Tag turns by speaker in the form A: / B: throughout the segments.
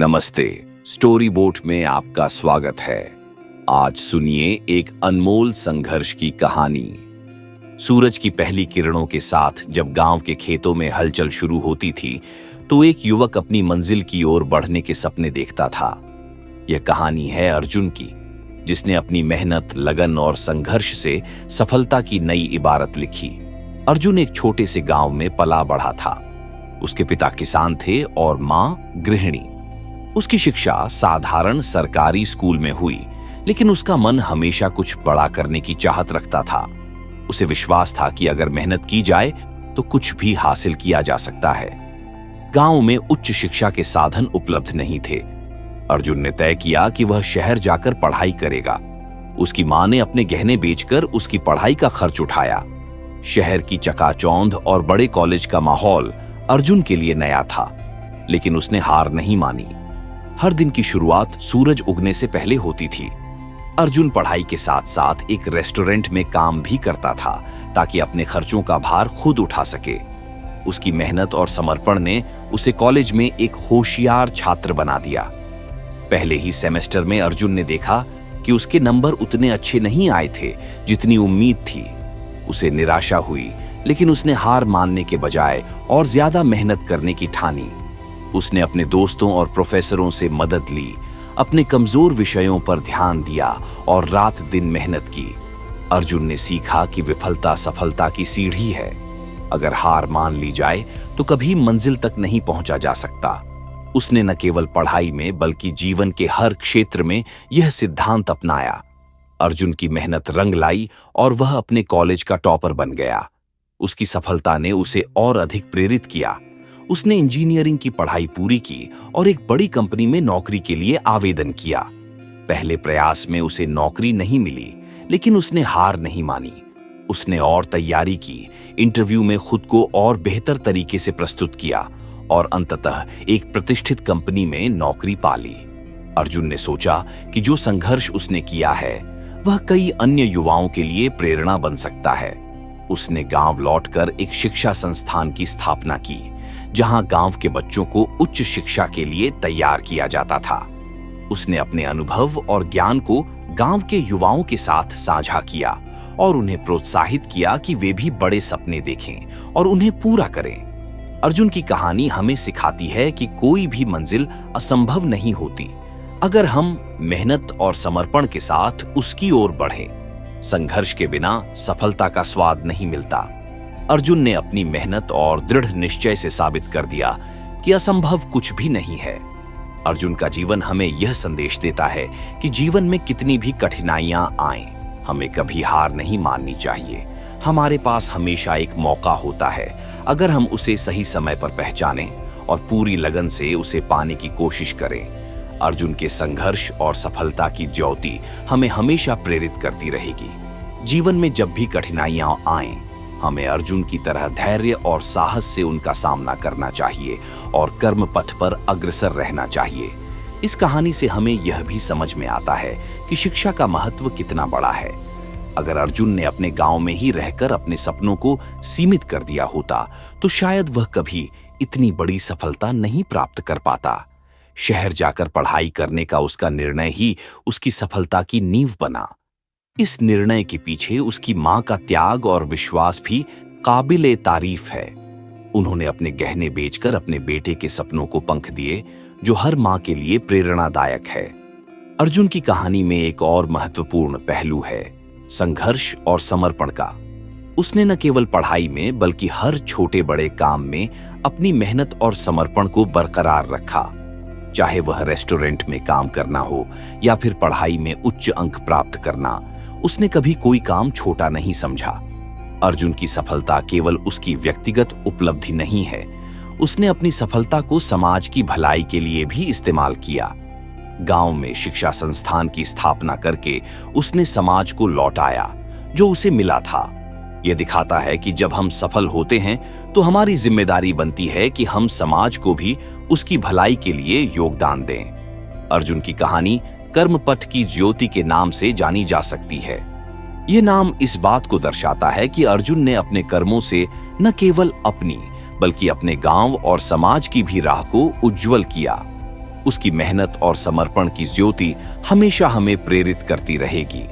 A: नमस्ते। Story boat में आपका स्वागत है। आज सुनिए एक अनमोल संघर्ष की कहानी। सूरज की पहली किरणों के साथ जब गांव के खेतों में हलचल शुरू होती थी, तो एक युवक अपनी मंजिल की ओर बढ़ने के सपने देखता था। यह कहानी है अर्जुन की, जिसने अपनी मेहनत, लगन और संघर्ष से सफलता की नई इबारत लिखी। अर्जुन एक छोटे से गांव में पला बढ़ा था। उसके पिता किसान थे और मां गृहिणी। उसकी शिक्षा साधारण सरकारी स्कूल में हुई, लेकिन उसका मन हमेशा कुछ बड़ा करने की चाहत रखता था। उसे विश्वास था कि अगर मेहनत की जाए तो कुछ भी हासिल किया जा सकता है। गांव में उच्च शिक्षा के साधन उपलब्ध नहीं थे। अर्जुन ने तय किया कि वह शहर जाकर पढ़ाई करेगा। उसकी मां ने अपने गहने बेचकर उसकी पढ़ाई का खर्च उठाया। शहर की चकाचौंध और बड़े कॉलेज का माहौल अर्जुन के लिए नया था, लेकिन उसने हार नहीं मानी। हर दिन की शुरुआत सूरज उगने से पहले होती थी। अर्जुन पढ़ाई के साथ साथ एक रेस्टोरेंट में काम भी करता था, ताकि अपने खर्चों का भार खुद उठा सके। उसकी मेहनत और समर्पण ने उसे कॉलेज में एक होशियार छात्र बना दिया। पहले ही सेमेस्टर में अर्जुन ने देखा कि उसके नंबर उतने अच्छे नहीं आए थे जितनी उम्मीद थी। उसे निराशा हुई, लेकिन उसने हार मानने के बजाय और ज्यादा मेहनत करने की ठानी। उसने अपने दोस्तों और प्रोफेसरों से मदद ली, अपने कमजोर विषयों पर ध्यान दिया और रात दिन मेहनत की। अर्जुन ने सीखा कि विफलता सफलता की सीढ़ी है। अगर हार मान ली जाए तो कभी मंजिल तक नहीं पहुंचा जा सकता। उसने न केवल पढ़ाई में बल्कि जीवन के हर क्षेत्र में यह सिद्धांत अपनाया। अर्जुन की मेहनत रंग लाई और वह अपने कॉलेज का टॉपर बन गया। उसकी सफलता ने उसे और अधिक प्रेरित किया। उसने इंजीनियरिंग की पढ़ाई पूरी की और एक बड़ी कंपनी में नौकरी के लिए आवेदन किया। पहले प्रयास में उसे नौकरी नहीं मिली, लेकिन उसने हार नहीं मानी। उसने और तैयारी की, इंटरव्यू में खुद को और बेहतर तरीके से प्रस्तुत किया और अंततः एक प्रतिष्ठित कंपनी में नौकरी पा ली। अर्जुन ने सोचा कि जो संघर्ष उसने किया है वह कई अन्य युवाओं के लिए प्रेरणा बन सकता है। उसने गांव लौटकर एक शिक्षा संस्थान की स्थापना की, जहां गांव के बच्चों को उच्च शिक्षा के लिए तैयार किया जाता था। उसने अपने अनुभव और ज्ञान को गांव के युवाओं के साथ साझा किया और उन्हें प्रोत्साहित किया कि वे भी बड़े सपने देखें और उन्हें पूरा करें। अर्जुन की कहानी हमें सिखाती है कि कोई भी मंजिल असंभव नहीं होती, अगर हम मेहनत और समर्पण के साथ उसकी ओर बढ़ें। संघर्ष के बिना सफलता का स्वाद नहीं मिलता। अर्जुन ने अपनी मेहनत और दृढ़ निश्चय से साबित कर दिया कि असंभव कुछ भी नहीं है। अर्जुन का जीवन हमें यह संदेश देता है कि जीवन में कितनी भी कठिनाइयां आएं, हमें कभी हार नहीं माननी चाहिए। हमारे पास हमेशा एक मौका होता है, अगर हम उसे सही समय पर पहचानें और पूरी लगन से उसे पाने की कोशिश करें। अर्जुन के संघर्ष और सफलता की ज्योति हमें हमेशा प्रेरित करती रहेगी। जीवन में जब भी कठिनाइयां आएं, हमें अर्जुन की तरह धैर्य और साहस से उनका सामना करना चाहिए और कर्म पथ पर अग्रसर रहना चाहिए। इस कहानी से हमें यह भी समझ में आता है कि शिक्षा का महत्व कितना बड़ा है। अगर अर्जुन ने अपने गांव में ही रहकर अपने सपनों को सीमित कर दिया होता, तो शायद वह कभी इतनी बड़ी सफलता नहीं प्राप्त कर पाता। शहर जाकर पढ़ाई करने का उसका निर्णय ही उसकी सफलता की नींव बना। इस निर्णय के पीछे उसकी मां का त्याग और विश्वास भी काबिले तारीफ है। उन्होंने अपने गहने बेचकर अपने बेटे के सपनों को पंख दिए, जो हर मां के लिए प्रेरणादायक है। अर्जुन की कहानी में एक और महत्वपूर्ण पहलू है, संघर्ष और समर्पण का। उसने न केवल पढ़ाई में बल्कि हर छोटे बड़े काम में अपनी मेहनत और समर्पण को बरकरार रखा। चाहे वह रेस्टोरेंट में काम करना हो या फिर पढ़ाई में उच्च अंक प्राप्त करना, उसने कभी कोई काम छोटा नहीं समझा। अर्जुन की सफलता केवल उसकी व्यक्तिगत उपलब्धि नहीं है, उसने अपनी सफलता को समाज की भलाई के लिए भी इस्तेमाल किया। गांव में शिक्षा संस्थान की स्थापना करके उसने समाज को लौटाया जो उसे मिला था। यह दिखाता है कि जब हम सफल होते हैं तो हमारी जिम्मेदारी बनती है कि हम समाज को भी उसकी भलाई के लिए योगदान दें। अर्जुन की कहानी कर्मपथ की ज्योति के नाम से जानी जा सकती है। यह नाम इस बात को दर्शाता है कि अर्जुन ने अपने कर्मों से न केवल अपनी बल्कि अपने गांव और समाज की भी राह को उज्जवल किया। उसकी मेहनत और समर्पण की ज्योति हमेशा हमें प्रेरित करती रहेगी।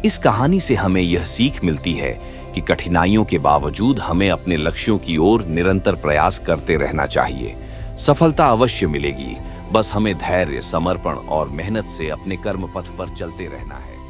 A: इस कहानी से हमें यह सीख मिलती है कि कठिनाइयों के बावजूद हमें अपने लक्ष्यों की ओर निरंतर प्रयास करते रहना चाहिए। सफलता अवश्य मिलेगी, बस हमें धैर्य, समर्पण और मेहनत से अपने कर्म पथ पर चलते रहना है।